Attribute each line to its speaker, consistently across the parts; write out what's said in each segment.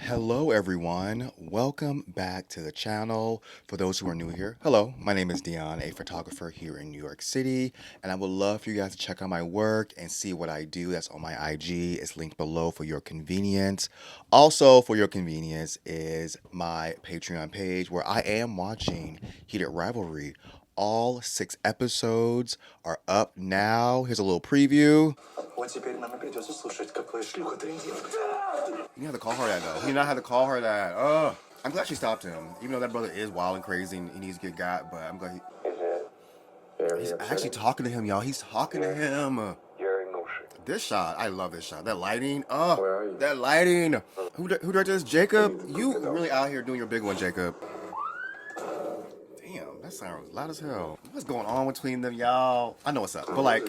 Speaker 1: Hello, everyone. Welcome back to the channel. For those who are new here, hello, my name is Dion, a photographer here in New York City, and I would love for you guys to check out my work and see what I do. That's on my IG. It's linked below for your convenience. Also, for your convenience, is my Patreon page where I am watching Heated Rivalry. All 6 episodes are up now. Here's a little preview. You didn't have to call her that, though. You did not have to call her that. Ugh. I'm glad she stopped him. Even though that brother is wild and crazy and he needs to get got, but I'm glad he's actually talking to him, y'all. He's talking to him. This shot, I love this shot. That lighting, that lighting. Who directed this? Jacob? You really out here doing your big one, Jacob. Damn, that sound was loud as hell. What's going on between them, y'all? I know what's up, but like,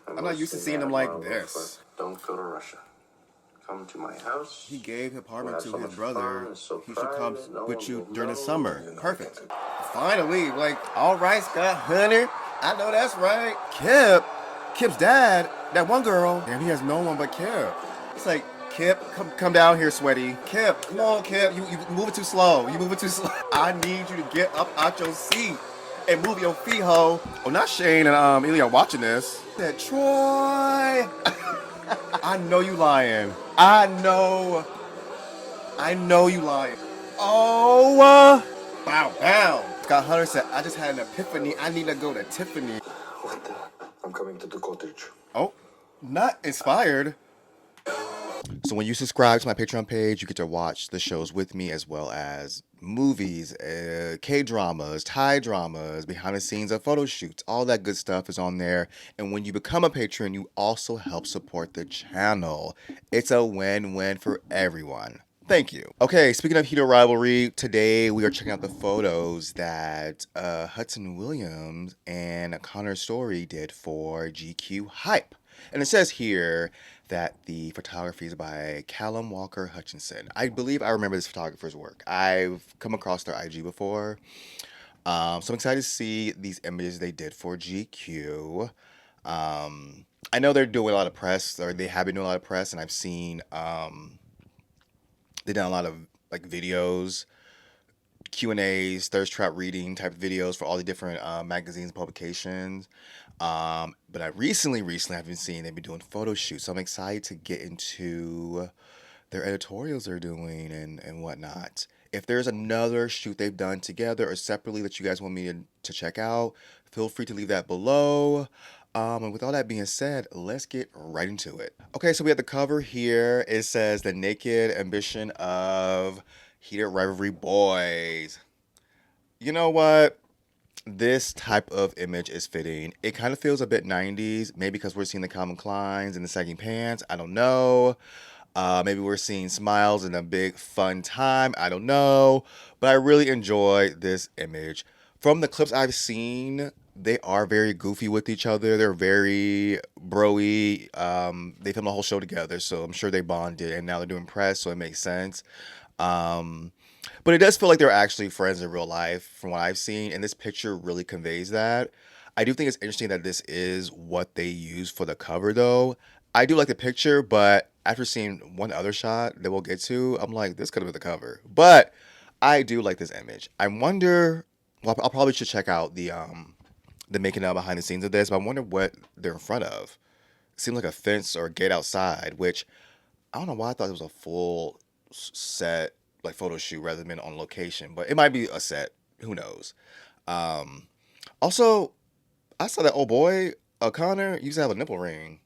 Speaker 1: I'm not used to seeing them like this.
Speaker 2: Don't go to Russia. Come to my house.
Speaker 1: He gave his apartment to his brother. He should come with you during the summer. Perfect. Finally, like, all right, Scott Hunter. I know that's right. Kip's dad, that one girl. Damn, he has no one but Kip. It's like, Kip, come down here, sweaty. Kip, come on, Kip. You moving too slow. You moving too slow. I need you to get up out your seat and move your feet, ho. Oh, not Shane and Ilya watching this. That Troy. I know you lying. I know you lying. Oh, bow. Scott Hunter said, I just had an epiphany. I need to go to Tiffany.
Speaker 2: What the? I'm coming to the cottage.
Speaker 1: Oh, not inspired. So when you subscribe to my Patreon page, you get to watch the shows with me as well as movies, K-dramas, Thai dramas, behind the scenes of photo shoots. All that good stuff is on there. And when you become a patron, you also help support the channel. It's a win-win for everyone. Thank you. Okay, speaking of Heated Rivalry, today we are checking out the photos that Hudson Williams and Connor Storrie did for GQ Hype. And it says here that the photography is by Callum Walker Hutchinson. I believe I remember this photographer's work. I've come across their IG before. So I'm excited to see these images they did for GQ. I know they're doing a lot of press, or they have been doing a lot of press, and I've seen they've done a lot of like videos, Q&As, thirst trap reading type videos for all the different magazines and publications. But I recently I've been seeing they've been doing photo shoots. So I'm excited to get into their editorials they're doing and whatnot. If there's another shoot they've done together or separately that you guys want me to check out, feel free to leave that below. And with all that being said, let's get right into it. Okay, so we have the cover here. It says the naked ambition of Heated Rivalry boys. You know what? This type of image is fitting. It kind of feels a bit 90s, maybe because we're seeing the Calvin Kleins and the sagging pants. I don't know. Maybe we're seeing smiles and a big fun time. I don't know. But I really enjoy this image. From the clips I've seen, they are very goofy with each other. They're very bro-y. They filmed the whole show together, so I'm sure they bonded. And now they're doing press, so it makes sense. But it does feel like they're actually friends in real life from what I've seen, and this picture really conveys that. I do think it's interesting that this is what they use for the cover, though. I do like the picture, but after seeing one other shot that we'll get to, I'm like, this could have been the cover. But I do like this image. I wonder, well, I'll probably should check out the making of behind the scenes of this, but I wonder what they're in front of. It seems like a fence or a gate outside, which I don't know why I thought it was a full set like photo shoot rather than on location, but it might be a set. Who knows? Also, I saw that old boy Connor used to have a nipple ring.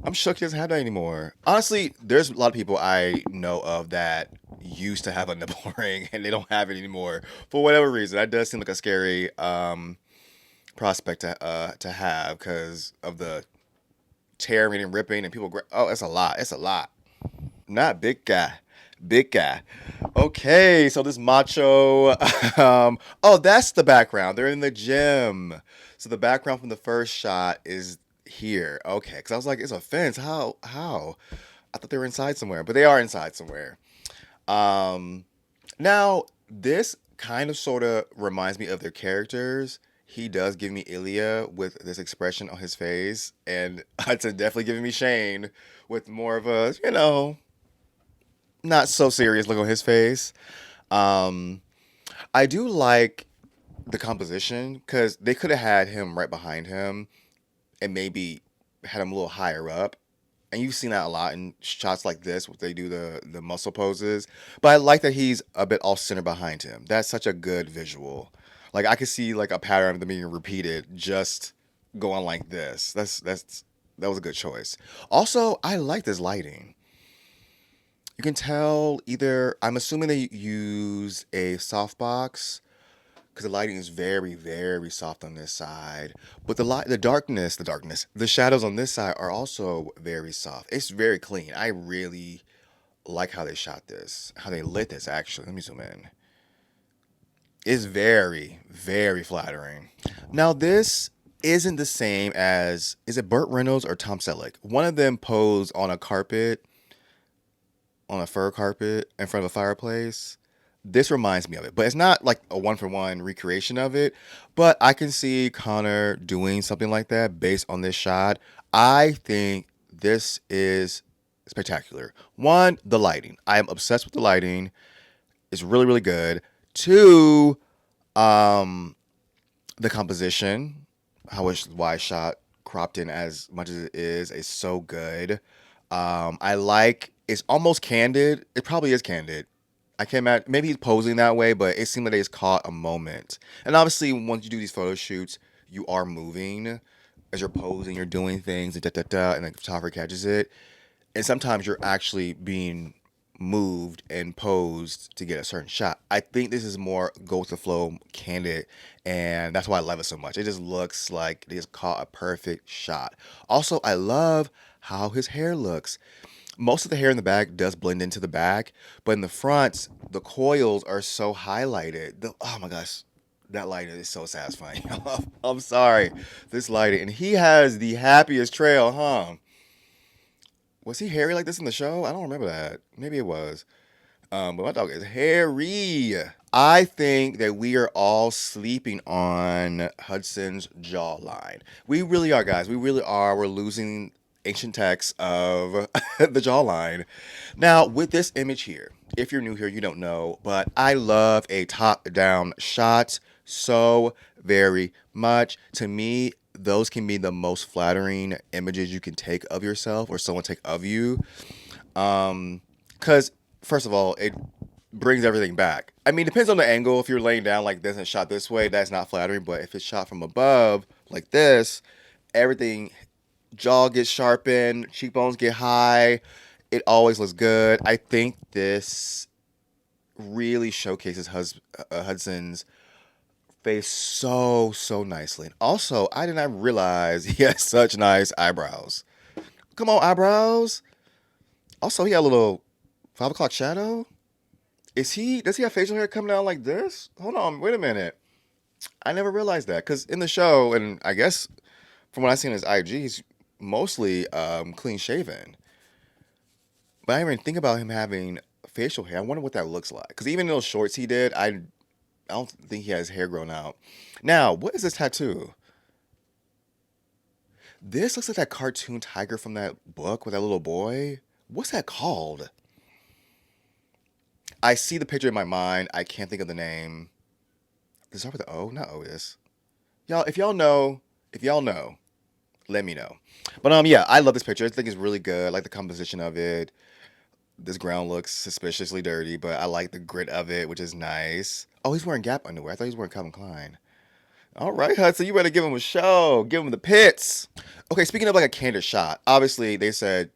Speaker 1: I'm shook he doesn't have that anymore. Honestly, there's a lot of people I know of that used to have a nipple ring and they don't have it anymore for whatever reason. That does seem like a scary prospect to have because of the tearing and ripping and people. Oh, it's a lot. It's a lot. Not big guy. Big guy. Okay, so this macho. Oh, that's the background. They're in the gym. So the background from the first shot is here. Okay, because I was like, it's a fence. How? I thought they were inside somewhere, but they are inside somewhere. Now this kind of sort of reminds me of their characters. He does give me Ilya with this expression on his face, and Hudson definitely giving me Shane with more of a, not so serious look on his face. Um, I do like the composition because they could have had him right behind him and maybe had him a little higher up. And you've seen that a lot in shots like this, where they do the muscle poses. But I like that he's a bit off center behind him. That's such a good visual. Like I could see like a pattern of them being repeated, just going like this. That was a good choice. Also, I like this lighting. You can tell either I'm assuming they use a softbox because the lighting is very very soft on this side, but the shadows on this side are also very soft. It's very clean. I really like how they shot this, how they lit this. Actually, let me zoom in. It's very very flattering. Now this isn't the same as, is it Burt Reynolds or Tom Selleck? One of them posed on a carpet, on a fur carpet in front of a fireplace. This reminds me of it, but it's not like a one for one recreation of it. But I can see Connor doing something like that based on this shot. I think this is spectacular. One, the lighting. I am obsessed with the lighting. It's really, really good. Two, um, the composition, how it's wide shot, cropped in as much as it is so good. I like it's almost candid. It probably is candid. I can't imagine. Maybe he's posing that way, but it seemed like they just caught a moment. And obviously, once you do these photo shoots, you are moving as you're posing. You're doing things, and da da da, and the photographer catches it. And sometimes you're actually being moved and posed to get a certain shot. I think this is more go with the flow, candid, and that's why I love it so much. It just looks like they just caught a perfect shot. Also, I love how his hair looks. Most of the hair in the back does blend into the back, but in the front, the coils are so highlighted. Oh my gosh, that lighting is so satisfying. I'm sorry, this lighting, and he has the happiest trail, huh? Was he hairy like this in the show? I don't remember that. Maybe it was. But my dog is hairy. I think that we are all sleeping on Hudson's jawline. We really are, guys. We really are. We're losing ancient texts of the jawline. Now, with this image here, if you're new here, you don't know, but I love a top down shot so very much. To me, those can be the most flattering images you can take of yourself or someone take of you. Because first of all, it brings everything back. I mean, it depends on the angle. If you're laying down like this and shot this way, that's not flattering. But if it's shot from above like this, everything, jaw gets sharpened, cheekbones get high. It always looks good. I think this really showcases Hudson's face so nicely. And also, I did not realize he has such nice eyebrows. Come on, eyebrows. Also, he got a little 5 o'clock shadow. Does he have facial hair coming down like this? Hold on, wait a minute. I never realized that because in the show, and I guess from what I see on his IG, he's mostly clean shaven. But I didn't even think about him having facial hair. I wonder what that looks like. Because even in those shorts he did, I don't think he has hair grown out. Now, what is this tattoo? This looks like that cartoon tiger from that book with that little boy. What's that called? I see the picture in my mind. I can't think of the name. Does it start with the O? Not Otis. Y'all, if y'all know, let me know. But yeah, I love this picture. I think it's really good. I like the composition of it. This ground looks suspiciously dirty, but I like the grit of it, which is nice. Oh, he's wearing Gap underwear. I thought he was wearing Calvin Klein. All right, Hudson, you better give him a show. Give him the pits. Okay, speaking of like a candid shot, obviously they said,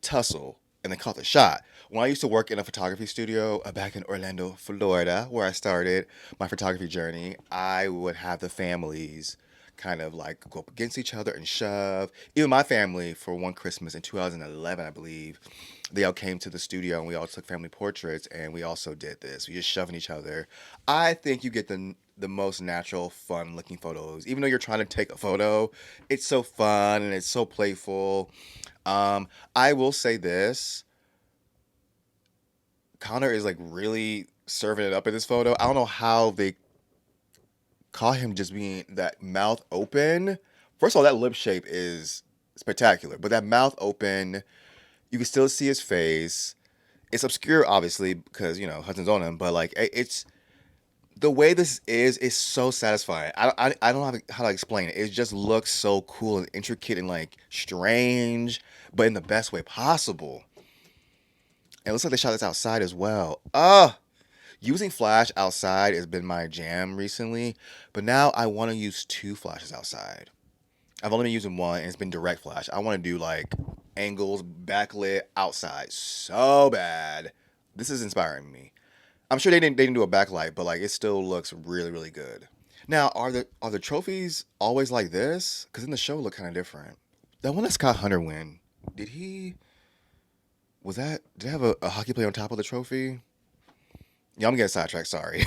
Speaker 1: tussle, and they caught the shot. When I used to work in a photography studio back in Orlando, Florida, where I started my photography journey, I would have the families kind of like go up against each other and shove. Even my family, for one Christmas in 2011, I believe, they all came to the studio and we all took family portraits and we also did this. We just shoving each other. I think you get the most natural, fun looking photos. Even though you're trying to take a photo, it's so fun and it's so playful. I will say this: Connor is like really serving it up in this photo. I don't know how they caught him just being that mouth open. First of all, that lip shape is spectacular, but that mouth open, you can still see his face. It's obscure, obviously, because Hudson's on him, but like it's the way this is so satisfying. I don't know how to explain it. It just looks so cool and intricate and like strange, but in the best way possible. And it looks like they shot this outside as well. Using flash outside has been my jam recently, but now I want to use two flashes outside. I've only been using one, and it's been direct flash. I want to do like angles, backlit outside so bad. This is inspiring me. I'm sure they didn't do a backlight, but like it still looks really really good. Now, are the trophies always like this? Because in the show, look kind of different. That one that Scott Hunter win, did he? Was that? Did they have a hockey player on top of the trophy? Yeah, I'm getting sidetracked. Sorry.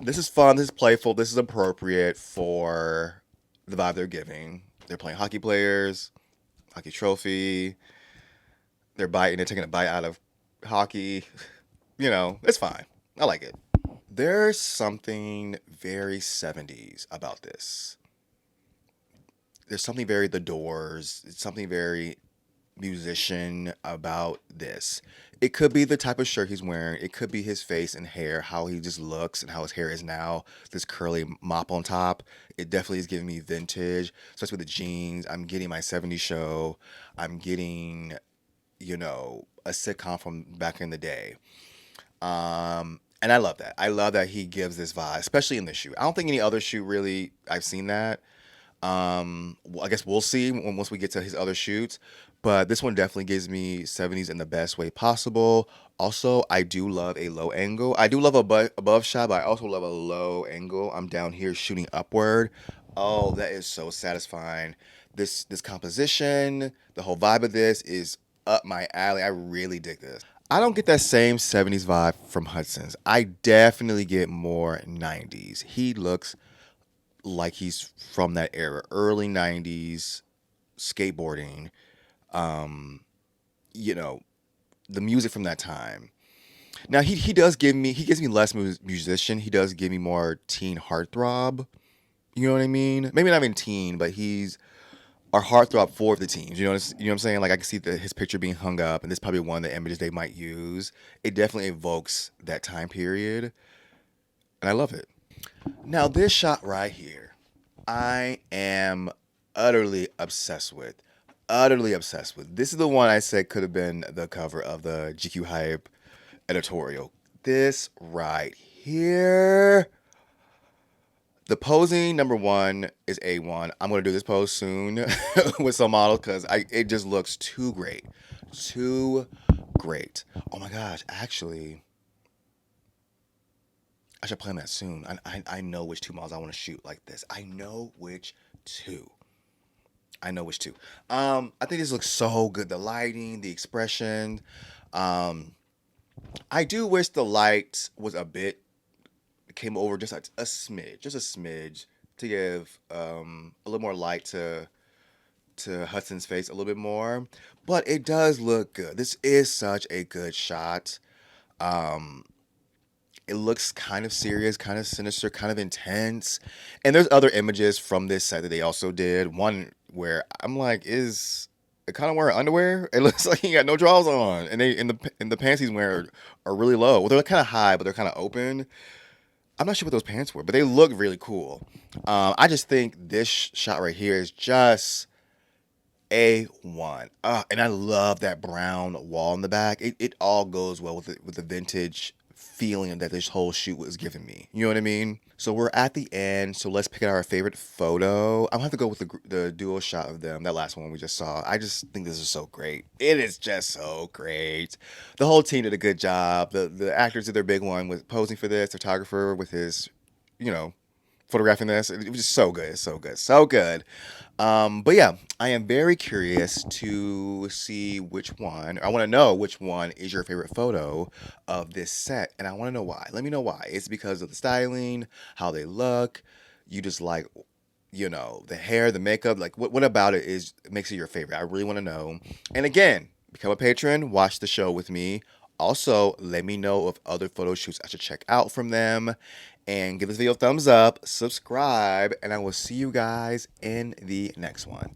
Speaker 1: This is fun. This is playful. This is appropriate for the vibe they're giving. They're playing hockey players, hockey trophy. They're biting. They're taking a bite out of hockey. It's fine. I like it. There's something very 70s about this. There's something very The Doors. It's something very musician about this. It could be the type of shirt he's wearing. It could be his face and hair, how he just looks and how his hair is now. This curly mop on top. It definitely is giving me vintage, especially with the jeans. I'm getting my 70s show. I'm getting, a sitcom from back in the day. And I love that. I love that he gives this vibe, especially in this shoot. I don't think any other shoot really I've seen that. I guess we'll see once we get to his other shoots. But this one definitely gives me 70s in the best way possible. Also, I do love a low angle. I do love a above shot, but I also love a low angle. I'm down here shooting upward. Oh, that is so satisfying. This composition, the whole vibe of this is up my alley. I really dig this. I don't get that same 70s vibe from Hudson's. I definitely get more 90s. He looks like he's from that era, early 90s skateboarding, um, you know, the music from that time. Now he gives me less musician. He does give me more teen heartthrob. You know what I mean? Maybe not even teen, but he's our heartthrob for the teens. You know what I'm saying? Like I can see his picture being hung up, and this is probably one of the images they might use. It definitely evokes that time period, and I love it. Now this shot right here, I am utterly obsessed with. Utterly obsessed with. This is the one I said could have been the cover of the GQ Hype editorial. This right here. The posing number one is A1. I'm gonna do this pose soon with some models because it just looks too great. Too great. Oh my gosh, actually, I should plan that soon. I know which two models I want to shoot like this. I know which two. I know which two. I think this looks so good. The lighting, the expression. Um, I do wish the light was a bit came over just a smidge to give a little more light to Hudson's face a little bit more. But it does look good. This is such a good shot. Um, it looks kind of serious, kind of sinister, kind of intense. And there's other images from this set that they also did. One where I'm like, is it kind of wearing underwear? It looks like he got no drawers on, and they in the pants he's wearing are really low. Well, they're kind of high, but they're kind of open. I'm not sure what those pants were, but they look really cool. I just think this shot right here is just A1. And I love that brown wall in the back. It all goes well with the vintage feeling that this whole shoot was giving me. You know what I mean? So we're at the end. So let's pick out our favorite photo. I'm gonna have to go with the dual shot of them. That last one we just saw. I just think this is so great. It is just so great. The whole team did a good job. The actors did their big one with posing for this. Photographer with his, you know, photographing this. It was just so good. It's so good. So good. But yeah, I am very curious to see which one. I want to know which one is your favorite photo of this set, and I want to know why. Let me know why. It's because of the styling, how they look. You just like, the hair, the makeup. Like, what about it makes it your favorite? I really want to know. And again, become a patron. Watch the show with me. Also, let me know of other photo shoots I should check out from them. And give this video a thumbs up, subscribe, and I will see you guys in the next one.